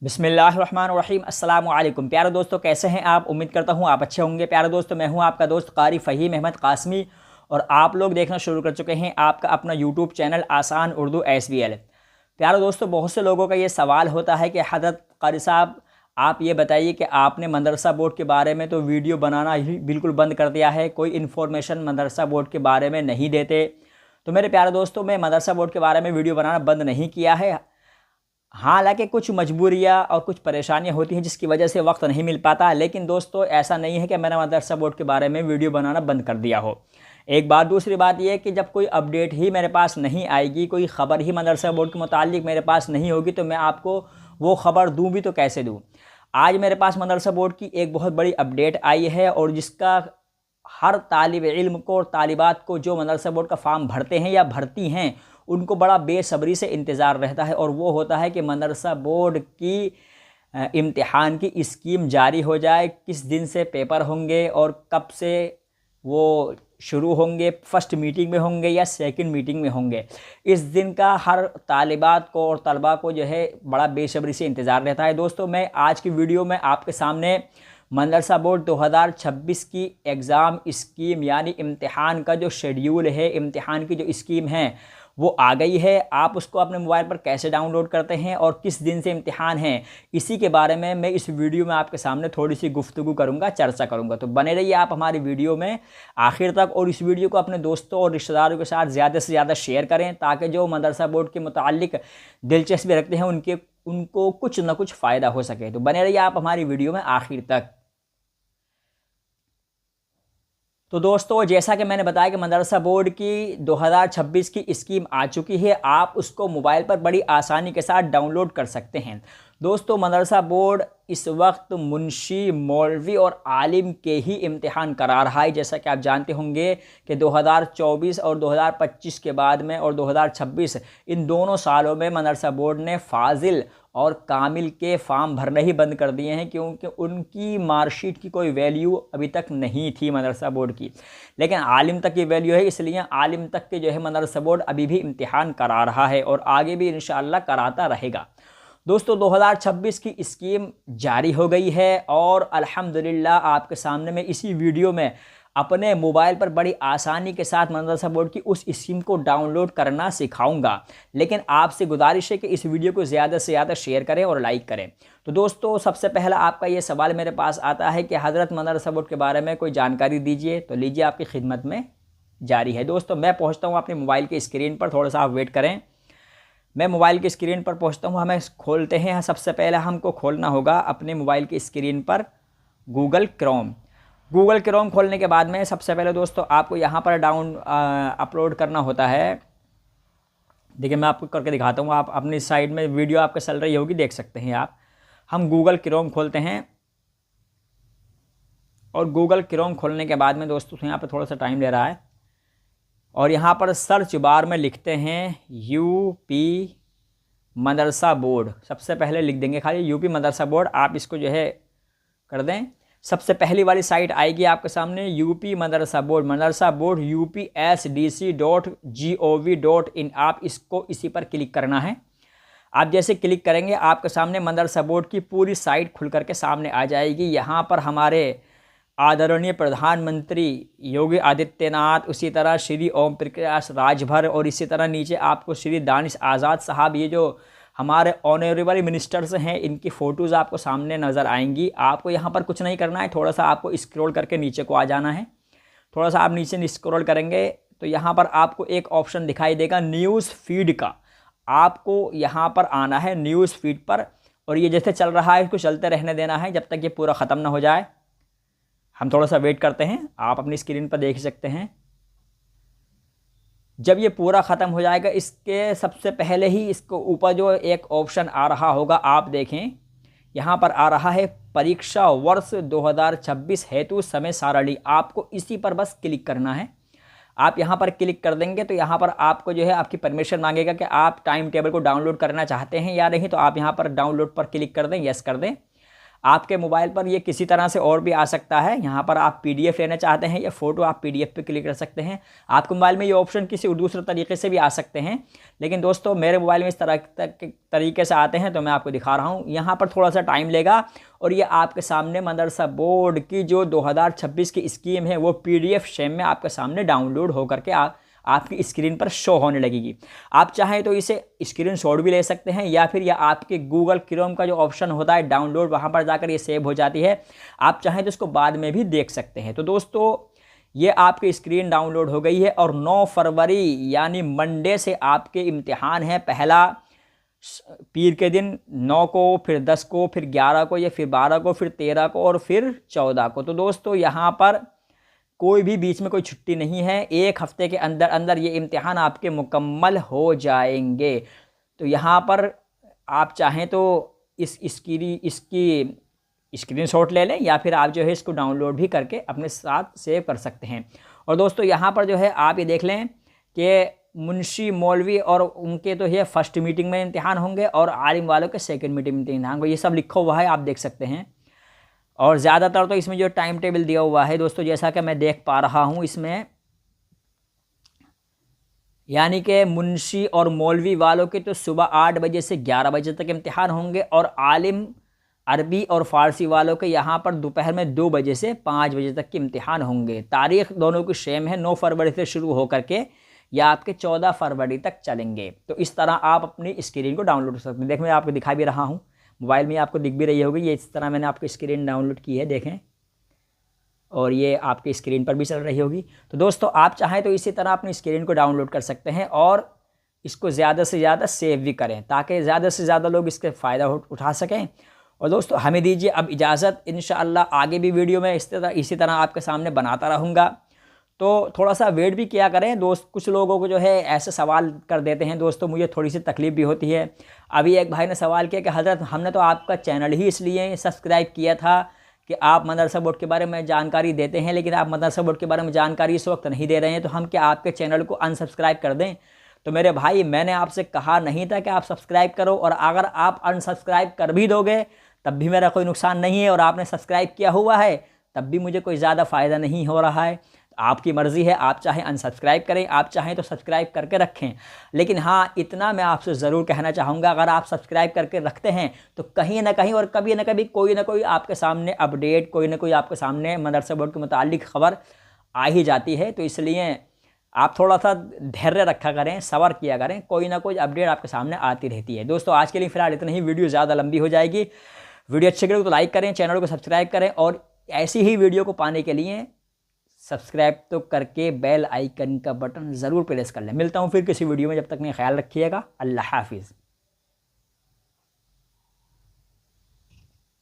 बिस्मिल्लाहिर्रहमानिर्रहीम अस्सलाम वालेकुम। प्यारे दोस्तों, कैसे हैं आप? उम्मीद करता हूं आप अच्छे होंगे। प्यारे दोस्तों, मैं हूं आपका दोस्त कारी फ़हीम अहमद कासमी और आप लोग देखना शुरू कर चुके हैं आपका अपना यूट्यूब चैनल आसान उर्दू SBL। प्यारे दोस्तों, बहुत से लोगों का ये सवाल होता है कि हज़रत कारी साहब, आप ये बताइए कि आपने मदरसा बोर्ड के बारे में तो वीडियो बनाना ही बिल्कुल बंद कर दिया है, कोई इन्फॉर्मेशन मदरसा बोर्ड के बारे में नहीं देते। तो मेरे प्यारे दोस्तों, मैं मदरसा बोर्ड के बारे में वीडियो बनाना बंद नहीं किया है। हालांकि कुछ मजबूरियाँ और कुछ परेशानियाँ होती हैं जिसकी वजह से वक्त नहीं मिल पाता, लेकिन दोस्तों ऐसा नहीं है कि मैंने मदरसा बोर्ड के बारे में वीडियो बनाना बंद कर दिया हो। एक बात। दूसरी बात यह है कि जब कोई अपडेट ही मेरे पास नहीं आएगी, कोई ख़बर ही मदरसा बोर्ड के मुतालिक मेरे पास नहीं होगी, तो मैं आपको वो ख़बर दूँ भी तो कैसे दूँ। आज मेरे पास मदरसा बोर्ड की एक बहुत बड़ी अपडेट आई है और जिसका हर तालिब इल्म को और तालिबात को जो मदरसा बोर्ड का फॉर्म भरते हैं या भरती हैं उनको बड़ा बेसब्री से इंतज़ार रहता है, और वो होता है कि मदरसा बोर्ड की इम्तिहान की स्कीम जारी हो जाए, किस दिन से पेपर होंगे और कब से वो शुरू होंगे, फर्स्ट मीटिंग में होंगे या सेकंड मीटिंग में होंगे। इस दिन का हर तालिबात को और तलबा को जो है बड़ा बेसब्री से इंतज़ार रहता है। दोस्तों, मैं आज की वीडियो में आपके सामने मदरसा बोर्ड 2026 की एग्ज़ाम स्कीम यानी इम्तिहान का जो शेड्यूल है, इम्तिहान की जो स्कीम है वो आ गई है। आप उसको अपने मोबाइल पर कैसे डाउनलोड करते हैं और किस दिन से इम्तिहान है, इसी के बारे में मैं इस वीडियो में आपके सामने थोड़ी सी गुफ्तगू करूंगा, चर्चा करूंगा। तो बने रहिए आप हमारी वीडियो में आखिर तक, और इस वीडियो को अपने दोस्तों और रिश्तेदारों के साथ ज़्यादा से ज़्यादा शेयर करें ताकि जो मदरसा बोर्ड के मुतालिक दिलचस्पी रखते हैं उनको कुछ ना कुछ फ़ायदा हो सके। तो बने रहिए आप हमारी वीडियो में आखिर तक। तो दोस्तों, जैसा कि मैंने बताया कि मदरसा बोर्ड की 2026 की स्कीम आ चुकी है, आप उसको मोबाइल पर बड़ी आसानी के साथ डाउनलोड कर सकते हैं। दोस्तों, मदरसा बोर्ड इस वक्त मुंशी, मौलवी और आलिम के ही इम्तिहान करा रहा है। जैसा कि आप जानते होंगे कि 2024 और 2025 के बाद में और 2026 इन दोनों सालों में मदरसा बोर्ड ने फाजिल और कामिल के फॉर्म भरने ही बंद कर दिए हैं, क्योंकि उनकी मार्कशीट की कोई वैल्यू अभी तक नहीं थी मदरसा बोर्ड की। लेकिन आलिम तक की वैल्यू है, इसलिए आलिम तक के जो है मदरसा बोर्ड अभी भी इम्तिहान करा रहा है और आगे भी इंशाअल्लाह कराता रहेगा। दोस्तों, 2026 की स्कीम जारी हो गई है और अल्हम्दुलिल्लाह आपके सामने मैं इसी वीडियो में अपने मोबाइल पर बड़ी आसानी के साथ मदरसा बोर्ड की उस स्कीम को डाउनलोड करना सिखाऊंगा। लेकिन आपसे गुजारिश है कि इस वीडियो को ज़्यादा से ज़्यादा शेयर करें और लाइक करें। तो दोस्तों, सबसे पहला आपका ये सवाल मेरे पास आता है कि हज़रत मदरसा बोर्ड के बारे में कोई जानकारी दीजिए। तो लीजिए, आपकी खिदमत में जारी है। दोस्तों, मैं पहुँचता हूँ अपने मोबाइल की स्क्रीन पर, थोड़ा सा आप वेट करें। मैं मोबाइल की स्क्रीन पर पहुँचता हूँ। हमें खोलते हैं। सबसे पहले हमको खोलना होगा अपने मोबाइल की स्क्रीन पर गूगल क्रोम। गूगल क्रोम खोलने के बाद में सबसे पहले दोस्तों आपको यहाँ पर अपलोड करना होता है। देखिए, मैं आपको करके दिखाता हूँ। आप अपनी साइड में वीडियो आपके चल रही होगी, देख सकते हैं आप। हम गूगल क्रोम खोलते हैं और गूगल क्रोम खोलने के बाद में दोस्तों यहाँ पर थोड़ा सा टाइम ले रहा है, और यहाँ पर सर्च बार में लिखते हैं यूपी मदरसा बोर्ड। सबसे पहले लिख देंगे खाली यूपी मदरसा बोर्ड। आप इसको जो है कर दें। सबसे पहली वाली साइट आएगी आपके सामने यूपी मदरसा बोर्ड, मदरसा बोर्ड upsdc.gov.in। आप इसको इसी पर क्लिक करना है। आप जैसे क्लिक करेंगे आपके सामने मदरसा बोर्ड की पूरी साइट खुल करके सामने आ जाएगी। यहाँ पर हमारे आदरणीय प्रधानमंत्री योगी आदित्यनाथ, उसी तरह श्री ओम प्रकाश राजभर, और इसी तरह नीचे आपको श्री दानिश आज़ाद साहब, ये जो हमारे ऑनरेबल मिनिस्टर्स हैं, इनकी फ़ोटोज़ आपको सामने नज़र आएंगी। आपको यहाँ पर कुछ नहीं करना है, थोड़ा सा आपको स्क्रॉल करके नीचे को आ जाना है। थोड़ा सा आप नीचे स्क्रॉल करेंगे तो यहाँ पर आपको एक ऑप्शन दिखाई देगा न्यूज़ फीड का। आपको यहाँ पर आना है न्यूज़ फीड पर, और ये जैसे चल रहा है इसको चलते रहने देना है जब तक ये पूरा ख़त्म ना हो जाए। हम थोड़ा सा वेट करते हैं। आप अपनी स्क्रीन पर देख सकते हैं। जब ये पूरा ख़त्म हो जाएगा, इसके सबसे पहले ही इसको ऊपर जो एक ऑप्शन आ रहा होगा, आप देखें यहाँ पर आ रहा है परीक्षा वर्ष 2026 हेतु समय सारणी। आपको इसी पर बस क्लिक करना है। आप यहाँ पर क्लिक कर देंगे तो यहाँ पर आपको जो है आपकी परमिशन मांगेगा कि आप टाइम टेबल को डाउनलोड करना चाहते हैं या नहीं। तो आप यहाँ पर डाउनलोड पर क्लिक कर दें, यस कर दें। आपके मोबाइल पर ये किसी तरह से और भी आ सकता है। यहाँ पर आप PDF लेना चाहते हैं या फ़ोटो, आप PDF पे क्लिक कर सकते हैं। आपके मोबाइल में ये ऑप्शन किसी दूसरे तरीके से भी आ सकते हैं, लेकिन दोस्तों मेरे मोबाइल में इस तरह तरीके से आते हैं तो मैं आपको दिखा रहा हूँ। यहाँ पर थोड़ा सा टाइम लेगा और ये आपके सामने मदरसा बोर्ड की जो 2026 की स्कीम है वो PDF शेम में आपके सामने डाउनलोड होकर के आपकी स्क्रीन पर शो होने लगेगी। आप चाहें तो इसे स्क्रीनशॉट भी ले सकते हैं या फिर आपके गूगल क्रोम का जो ऑप्शन होता है डाउनलोड, वहाँ पर जाकर ये सेव हो जाती है। आप चाहें तो इसको बाद में भी देख सकते हैं। तो दोस्तों ये आपकी स्क्रीन डाउनलोड हो गई है और 9 फरवरी यानी मंडे से आपके इम्तिहान है। पहला पीर के दिन 9 को, फिर 10 को, फिर 11 को, या फिर 12 को, फिर 13 को और फिर 14 को। तो दोस्तों यहाँ पर कोई भी बीच में कोई छुट्टी नहीं है। एक हफ्ते के अंदर अंदर ये इम्तिहान आपके मुकम्मल हो जाएंगे। तो यहाँ पर आप चाहें तो इसकी स्क्रीनशॉट ले लें या फिर आप जो है इसको डाउनलोड भी करके अपने साथ सेव कर सकते हैं। और दोस्तों यहाँ पर जो है आप ये देख लें कि मुंशी मौलवी और उनके तो ये फर्स्ट मीटिंग में इम्तिहान होंगे और आलिम वालों के सेकंड मीटिंग में इम्तिहान होंगे। ये सब लिखा हुआ है, आप देख सकते हैं। और ज़्यादातर तो इसमें जो टाइम टेबल दिया हुआ है दोस्तों, जैसा कि मैं देख पा रहा हूँ इसमें, यानी कि मुंशी और मौलवी वालों के तो सुबह 8 बजे से 11 बजे तक इम्तिहान होंगे और आलिम अरबी और फ़ारसी वालों के यहाँ पर दोपहर में 2 बजे से 5 बजे तक के इम्तिहान होंगे। तारीख़ दोनों की सेम है, 9 फरवरी से शुरू होकर के या आपके 14 फरवरी तक चलेंगे। तो इस तरह आप अपनी स्क्रीन को डाउनलोड कर सकते हैं। देखें मैं आपको दिखा भी रहा हूँ, मोबाइल में आपको दिख भी रही होगी। ये इस तरह मैंने आपकी स्क्रीन डाउनलोड की है, देखें, और ये आपकी स्क्रीन पर भी चल रही होगी। तो दोस्तों आप चाहें तो इसी तरह अपनी स्क्रीन को डाउनलोड कर सकते हैं और इसको ज़्यादा से ज़्यादा सेव भी करें ताकि ज़्यादा से ज़्यादा लोग इसके फ़ायदा उठा सकें। और दोस्तों हमें दीजिए अब इजाज़त, इंशाअल्लाह आगे भी वीडियो में इसी तरह आपके सामने बनाता रहूँगा। तो थोड़ा सा वेट भी किया करें दोस्त। कुछ लोगों को जो है ऐसे सवाल कर देते हैं दोस्तों, मुझे थोड़ी सी तकलीफ़ भी होती है। अभी एक भाई ने सवाल किया कि हज़रत हमने तो आपका चैनल ही इसलिए सब्सक्राइब किया था कि आप मदरसा बोर्ड के बारे में जानकारी देते हैं, लेकिन आप मदरसा बोर्ड के बारे में जानकारी इस वक्त नहीं दे रहे हैं, तो हम क्या आपके चैनल को अनसब्सक्राइब कर दें? तो मेरे भाई मैंने आपसे कहा नहीं था कि आप सब्सक्राइब करो, और अगर आप अनसब्सक्राइब कर भी दोगे तब भी मेरा कोई नुकसान नहीं है, और आपने सब्सक्राइब किया हुआ है तब भी मुझे कोई ज़्यादा फ़ायदा नहीं हो रहा है। आपकी मर्ज़ी है, आप चाहें अनसब्सक्राइब करें, आप चाहें तो सब्सक्राइब करके रखें। लेकिन हाँ, इतना मैं आपसे ज़रूर कहना चाहूँगा, अगर आप सब्सक्राइब करके रखते हैं तो कहीं ना कहीं और कभी ना कभी कोई ना कोई आपके सामने अपडेट, कोई ना कोई आपके सामने मदरसा बोर्ड के मुतालिक ख़बर आ ही जाती है। तो इसलिए आप थोड़ा सा धैर्य रखा करें, सब्र किया करें, कोई ना कोई अपडेट आपके सामने आती रहती है। दोस्तों आज के लिए फ़िलहाल इतना ही, वीडियो ज़्यादा लंबी हो जाएगी। वीडियो अच्छी लगे तो लाइक करें, चैनल को सब्सक्राइब करें, और ऐसी ही वीडियो को पाने के लिए सब्सक्राइब तो करके बेल आइकन का बटन ज़रूर प्रेस कर लें। मिलता हूँ फिर किसी वीडियो में, जब तक नहीं ख्याल रखिएगा। अल्लाह हाफिज़।